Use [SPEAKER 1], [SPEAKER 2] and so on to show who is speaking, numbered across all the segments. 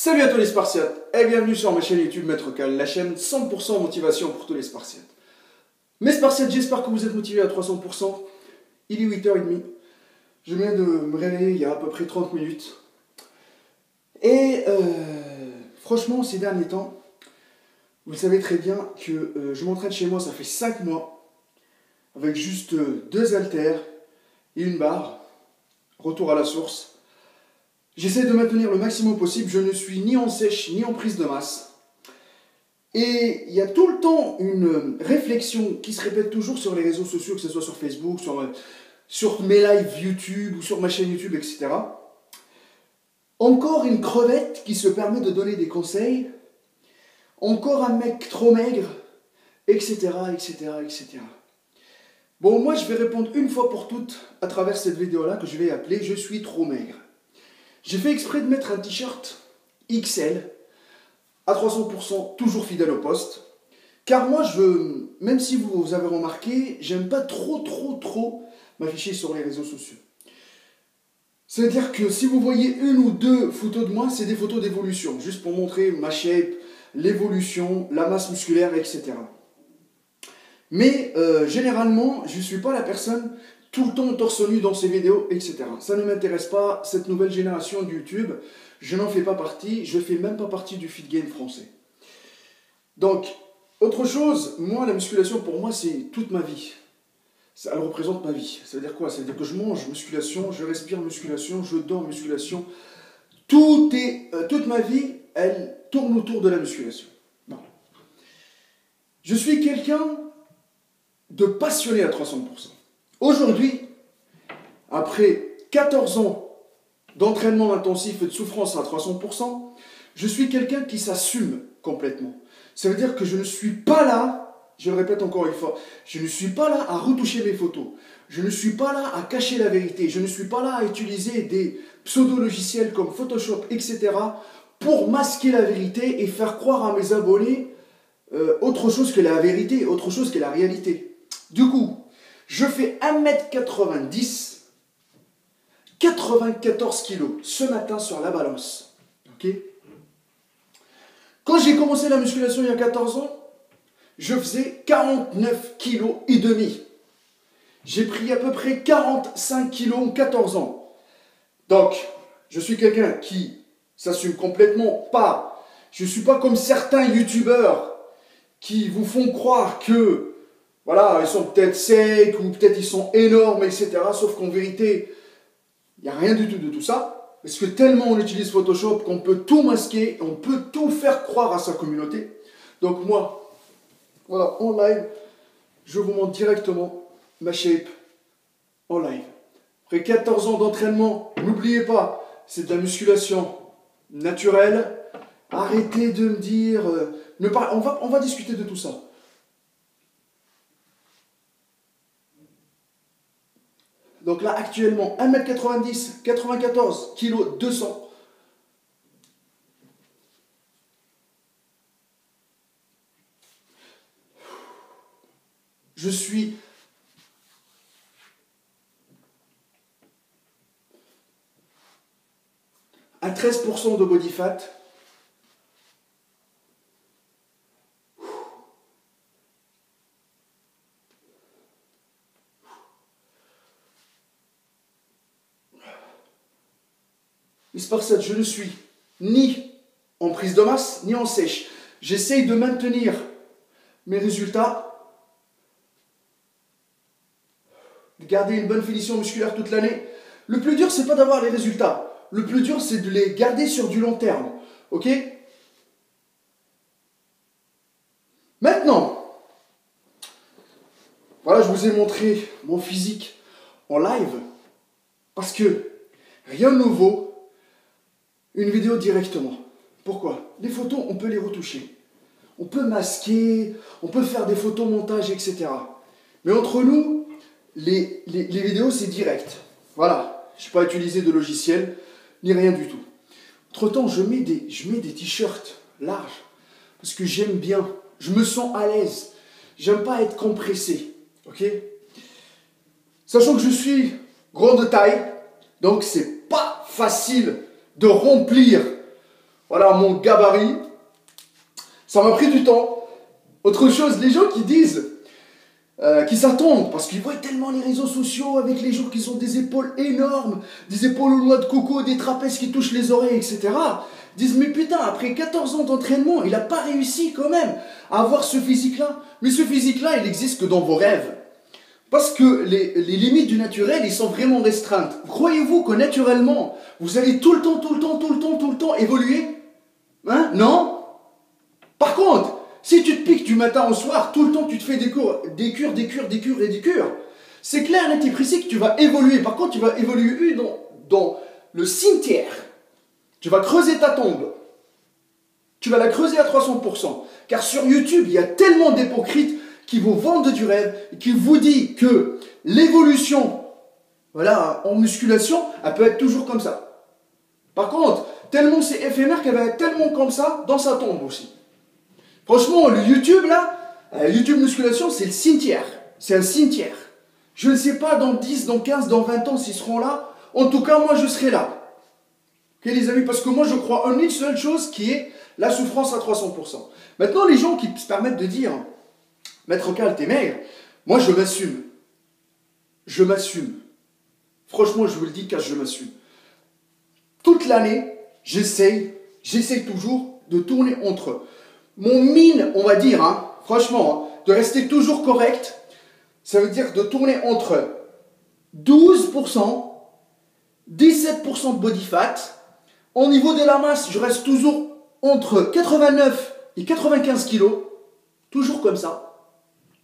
[SPEAKER 1] Salut à tous les Spartiates et bienvenue sur ma chaîne YouTube Maître Cal, la chaîne 100% motivation pour tous les Spartiates. Mes Spartiates, j'espère que vous êtes motivés à 300%. Il est 8h30. Je viens de me réveiller il y a à peu près 30 minutes. Et franchement, ces derniers temps, vous le savez très bien que je m'entraîne chez moi, ça fait 5 mois, avec juste 2 haltères et une barre. Retour à la source. J'essaie de maintenir le maximum possible, je ne suis ni en sèche ni en prise de masse. Et il y a tout le temps une réflexion qui se répète toujours sur les réseaux sociaux, que ce soit sur Facebook, sur mes lives YouTube ou sur ma chaîne YouTube, etc. Encore une crevette qui se permet de donner des conseils, encore un mec trop maigre, etc., etc., etc. Bon, moi je vais répondre une fois pour toutes à travers cette vidéo-là que je vais appeler « Je suis trop maigre ». J'ai fait exprès de mettre un t-shirt XL à 300%, toujours fidèle au poste. Car moi, même si vous avez remarqué, j'aime pas trop m'afficher sur les réseaux sociaux. C'est-à-dire que si vous voyez une ou deux photos de moi, c'est des photos d'évolution, juste pour montrer ma shape, l'évolution, la masse musculaire, etc. Mais généralement, je ne suis pas la personne tout le temps torse nu dans ses vidéos, etc. Ça ne m'intéresse pas, cette nouvelle génération de YouTube, je n'en fais pas partie, je ne fais même pas partie du fit game français. Donc, autre chose, moi, la musculation, pour moi, c'est toute ma vie. Elle représente ma vie. Ça veut dire quoi? Ça veut dire que je mange musculation, je respire musculation, je dors musculation. Toute ma vie, elle tourne autour de la musculation. Bon. Je suis quelqu'un de passionné à 300%. Aujourd'hui, après 14 ans d'entraînement intensif et de souffrance à 300%, je suis quelqu'un qui s'assume complètement. Ça veut dire que je ne suis pas là, je le répète encore une fois, je ne suis pas là à retoucher mes photos. Je ne suis pas là à cacher la vérité. Je ne suis pas là à utiliser des pseudo-logiciels comme Photoshop, etc. pour masquer la vérité et faire croire à mes abonnés autre chose que la vérité, autre chose que la réalité. Du coup, je fais 1m90, 94 kg ce matin sur la balance. Ok? Quand j'ai commencé la musculation il y a 14 ans, je faisais 49 kg et demi. J'ai pris à peu près 45 kg en 14 ans. Donc, je suis quelqu'un qui s'assume complètement pas. Je ne suis pas comme certains youtubeurs qui vous font croire que voilà, ils sont peut-être secs ou peut-être ils sont énormes, etc. Sauf qu'en vérité, il n'y a rien du tout de tout ça. Parce que tellement on utilise Photoshop qu'on peut tout masquer, on peut tout faire croire à sa communauté. Donc moi, voilà, en live, je vous montre directement ma shape en live. Après 14 ans d'entraînement, n'oubliez pas, c'est de la musculation naturelle. Arrêtez de me dire... on va discuter de tout ça. Donc là, actuellement, 1m90, 94 kg 200. Je suis à 13% de body fat. Les Spartiates, je ne suis ni en prise de masse, ni en sèche. J'essaye de maintenir mes résultats, de garder une bonne finition musculaire toute l'année. Le plus dur, c'est pas d'avoir les résultats. Le plus dur, c'est de les garder sur du long terme. Ok? Maintenant, voilà, je vous ai montré mon physique en live. Parce que rien ne vaut une vidéo directement. Pourquoi? Les photos, on peut les retoucher. On peut masquer, on peut faire des photos montage, etc. Mais entre nous, les vidéos, c'est direct. Voilà. Je n'ai pas utilisé de logiciel, ni rien du tout. Entre-temps, je mets des t-shirts larges. Parce que j'aime bien. Je me sens à l'aise. J'aime pas être compressé. Ok? Sachant que je suis grand de taille, donc c'est pas facile de remplir Voilà mon gabarit. Ça m'a pris du temps. Autre chose, les gens qui disent, qui s'attendent, parce qu'ils voient tellement les réseaux sociaux avec les gens qui ont des épaules énormes, des épaules aux noix de coco, des trapèzes qui touchent les oreilles, etc. Disent, mais putain, après 14 ans d'entraînement, il n'a pas réussi quand même à avoir ce physique-là. Mais ce physique-là, il existe que dans vos rêves. Parce que les limites du naturel, ils sont vraiment restreintes. Croyez-vous que naturellement, vous allez tout le temps évoluer? Hein? Non? Par contre, si tu te piques du matin au soir, tout le temps tu te fais des cures, c'est clair, net et précis que tu vas évoluer. Par contre, tu vas évoluer dans le cimetière. Tu vas creuser ta tombe. Tu vas la creuser à 300%. Car sur YouTube, il y a tellement d'hypocrites qui vous vendent du rêve, qui vous dit que l'évolution, voilà, en musculation, elle peut être toujours comme ça. Par contre, tellement c'est éphémère qu'elle va être tellement comme ça dans sa tombe aussi. Franchement, le YouTube là, YouTube musculation, c'est le cimetière. C'est un cimetière. Je ne sais pas dans 10, dans 15, dans 20 ans s'ils seront là. En tout cas, moi je serai là. Ok les amis, parce que moi je crois en une seule chose qui est la souffrance à 300%. Maintenant, les gens qui se permettent de dire, Maître Cal, t'es maigre, moi je m'assume. Je m'assume. Franchement, je vous le dis, car je m'assume. Toute l'année, j'essaye toujours de tourner entre mon mine, on va dire, hein, franchement, hein, de rester toujours correct. Ça veut dire de tourner entre 12%, 17% de body fat. Au niveau de la masse, je reste toujours entre 89 et 95 kilos. Toujours comme ça.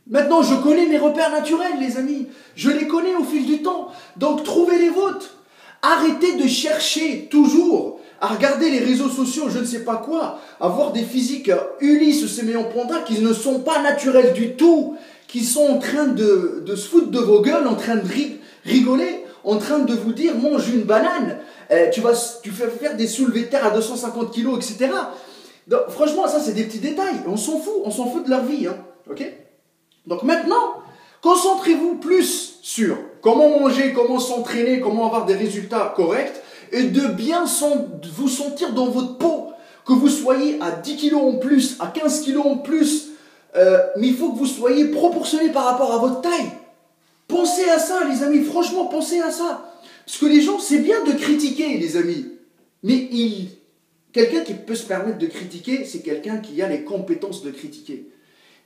[SPEAKER 1] Maintenant, je connais mes repères naturels, les amis. Je les connais au fil du temps. Donc, trouvez les vôtres. Arrêtez de chercher toujours à regarder les réseaux sociaux, je ne sais pas quoi, à voir des physiques Ulysse, Séméon Panda qui ne sont pas naturels du tout, qui sont en train de se foutre de vos gueules, en train de rigoler, en train de vous dire mange une banane, tu fais faire des soulevés de terre à 250 kilos, etc. Donc, franchement, ça c'est des petits détails. On s'en fout de leur vie. Hein, ok? Donc maintenant, concentrez-vous plus sur comment manger, comment s'entraîner, comment avoir des résultats corrects et de bien vous sentir dans votre peau, que vous soyez à 10 kilos en plus, à 15 kilos en plus, mais il faut que vous soyez proportionné par rapport à votre taille. Pensez à ça, les amis, franchement, pensez à ça. Parce que les gens, c'est bien de critiquer, les amis, mais quelqu'un qui peut se permettre de critiquer, c'est quelqu'un qui a les compétences de critiquer.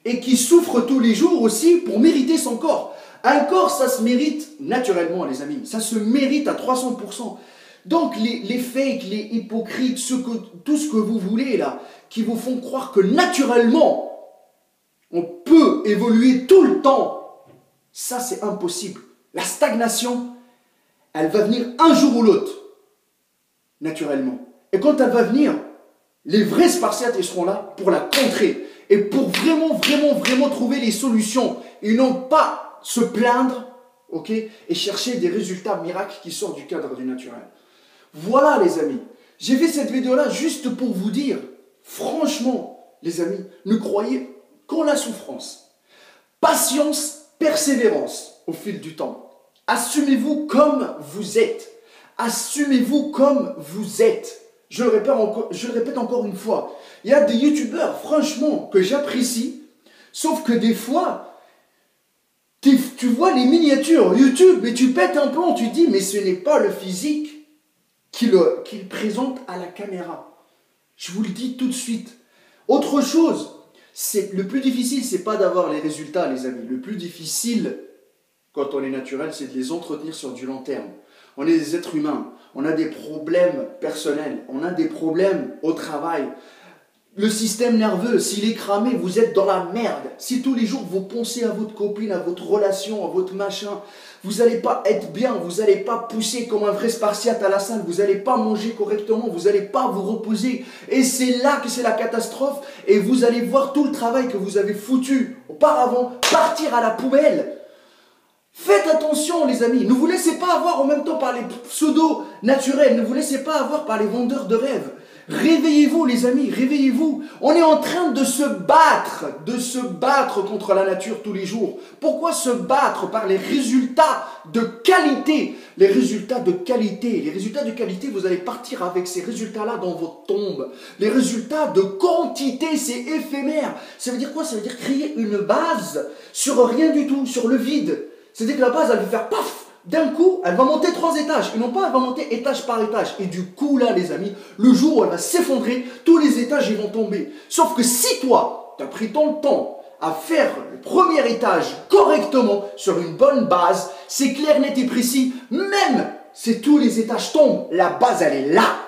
[SPEAKER 1] Et qui souffre tous les jours aussi pour mériter son corps. Un corps, ça se mérite naturellement, les amis. Ça se mérite à 300%. Donc, les fakes, les hypocrites, tout ce que vous voulez, là, qui vous font croire que naturellement, on peut évoluer tout le temps, ça, c'est impossible. La stagnation, elle va venir un jour ou l'autre, naturellement. Et quand elle va venir, les vrais Spartiates, ils seront là pour la contrer. Et pour vraiment trouver les solutions. Et non pas se plaindre, ok, et chercher des résultats miracles qui sortent du cadre du naturel. Voilà les amis. J'ai fait cette vidéo-là juste pour vous dire, franchement, les amis, ne croyez qu'en la souffrance. Patience, persévérance au fil du temps. Assumez-vous comme vous êtes. Assumez-vous comme vous êtes. Je le répète encore une fois. Il y a des youtubeurs, franchement, que j'apprécie. Sauf que des fois, tu vois les miniatures YouTube, mais tu pètes un plomb. Tu dis, mais ce n'est pas le physique qu'il présente à la caméra. Je vous le dis tout de suite. Autre chose, le plus difficile, c'est pas d'avoir les résultats, les amis. Le plus difficile, quand on est naturel, c'est de les entretenir sur du long terme. On est des êtres humains. On a des problèmes personnels. On a des problèmes au travail. Le système nerveux, s'il est cramé, vous êtes dans la merde. Si tous les jours vous pensez à votre copine, à votre relation, à votre machin, vous n'allez pas être bien, vous n'allez pas pousser comme un vrai Spartiate à la salle, vous n'allez pas manger correctement, vous n'allez pas vous reposer. Et c'est là que c'est la catastrophe. Et vous allez voir tout le travail que vous avez foutu auparavant partir à la poubelle. Faites attention les amis, ne vous laissez pas avoir en même temps par les pseudo-naturels, ne vous laissez pas avoir par les vendeurs de rêves. Réveillez-vous les amis, réveillez-vous. On est en train de se battre contre la nature tous les jours. Pourquoi se battre par les résultats de qualité? Les résultats de qualité, vous allez partir avec ces résultats-là dans votre tombe. Les résultats de quantité, c'est éphémère. Ça veut dire quoi? Ça veut dire créer une base sur rien du tout, sur le vide. C'est-à-dire que la base, elle va faire paf! D'un coup, elle va monter 3 étages. Et non pas, elle va monter étage par étage. Et du coup, là, les amis, le jour où elle va s'effondrer, tous les étages, ils vont tomber. Sauf que si toi, tu as pris ton temps à faire le premier étage correctement, sur une bonne base, c'est clair, net et précis, même si tous les étages tombent, la base, elle est là.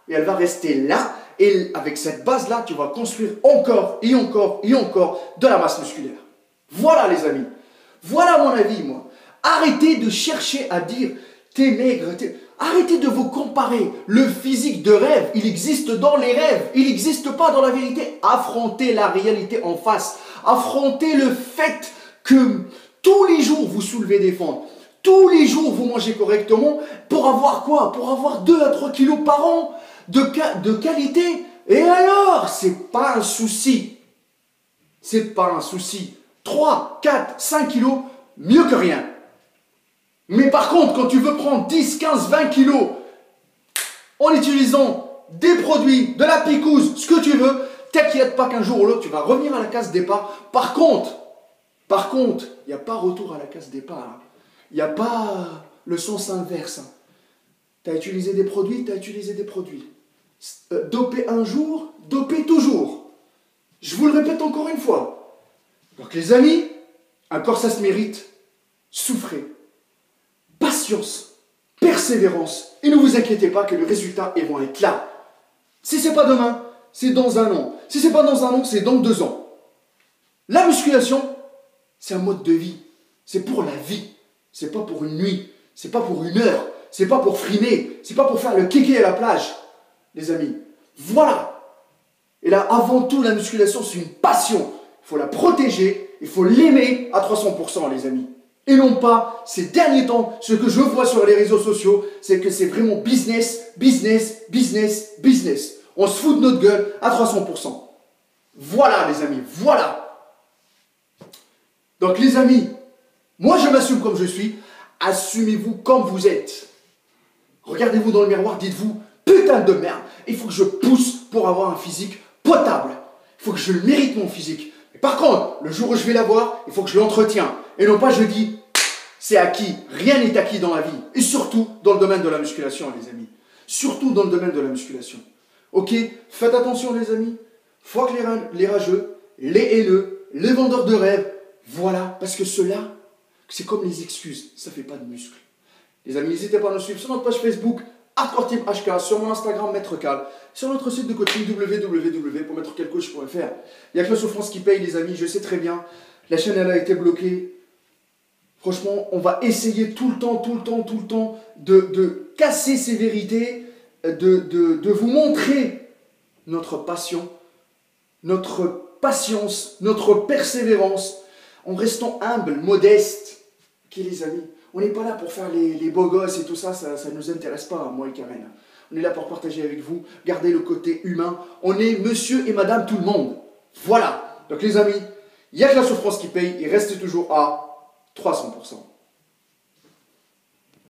[SPEAKER 1] Et elle va rester là. Et avec cette base-là, tu vas construire encore et encore et encore de la masse musculaire. Voilà, les amis. Voilà mon avis, moi. Arrêtez de chercher à dire t'es maigre, arrêtez de vous comparer. Le physique de rêve, il existe dans les rêves, il n'existe pas dans la vérité. Affrontez la réalité en face. Affrontez le fait que tous les jours vous soulevez des fentes. Tous les jours vous mangez correctement pour avoir quoi? Pour avoir 2 à 3 kilos par an de qualité. Et alors, c'est pas un souci. C'est pas un souci. 3, 4, 5 kilos, mieux que rien. Mais par contre, quand tu veux prendre 10, 15, 20 kilos en utilisant des produits, de la picouse, ce que tu veux, t'inquiète pas qu'un jour ou l'autre, tu vas revenir à la case départ. Par contre, il n'y a pas retour à la case départ. Il n'y a pas le sens inverse. Tu as utilisé des produits, tu as utilisé des produits. Doper un jour, doper toujours. Je vous le répète encore une fois. Donc les amis, un corps ça se mérite. Souffrez. Patience, persévérance, et ne vous inquiétez pas que les résultats ils vont être là. Si ce n'est pas demain, c'est dans 1 an. Si ce n'est pas dans 1 an, c'est dans 2 ans. La musculation, c'est un mode de vie. C'est pour la vie. C'est pas pour une nuit. C'est pas pour 1 heure. C'est pas pour frimer. C'est pas pour faire le kéké à la plage. Les amis, voilà. Et là, avant tout, la musculation, c'est une passion. Il faut la protéger. Il faut l'aimer à 300%, les amis. Et non pas, ces derniers temps, ce que je vois sur les réseaux sociaux, c'est que c'est vraiment business, business, business, business. On se fout de notre gueule à 300%. Voilà, les amis, voilà. Donc, les amis, moi, je m'assume comme je suis. Assumez-vous comme vous êtes. Regardez-vous dans le miroir, dites-vous, putain de merde, il faut que je pousse pour avoir un physique potable. Il faut que je mérite mon physique. Mais par contre, le jour où je vais l'avoir, il faut que je l'entretiens. Et non pas je dis, c'est acquis. Rien n'est acquis dans la vie. Et surtout dans le domaine de la musculation, les amis. Surtout dans le domaine de la musculation. Ok, faites attention, les amis. Faut que les rageux, les haineux, les vendeurs de rêves, voilà. Parce que ceux-là, c'est comme les excuses. Ça ne fait pas de muscles. Les amis, n'hésitez pas à nous suivre sur notre page Facebook, Hardcore Team HK, sur mon Instagram, Maître Cal, sur notre site de coaching www.maîtrequelcoach.fr. Il n'y a que la souffrance qui paye, les amis, je sais très bien. La chaîne, elle a été bloquée. Franchement, on va essayer tout le temps de casser ces vérités, de vous montrer notre passion, notre patience, notre persévérance, en restant humble, modeste. Ok, les amis, on n'est pas là pour faire les beaux gosses et tout ça, ça ne nous intéresse pas, moi et Karen. On est là pour partager avec vous, garder le côté humain. On est monsieur et madame tout le monde. Voilà. Donc les amis, il y a que la souffrance qui paye, il reste toujours à 300%.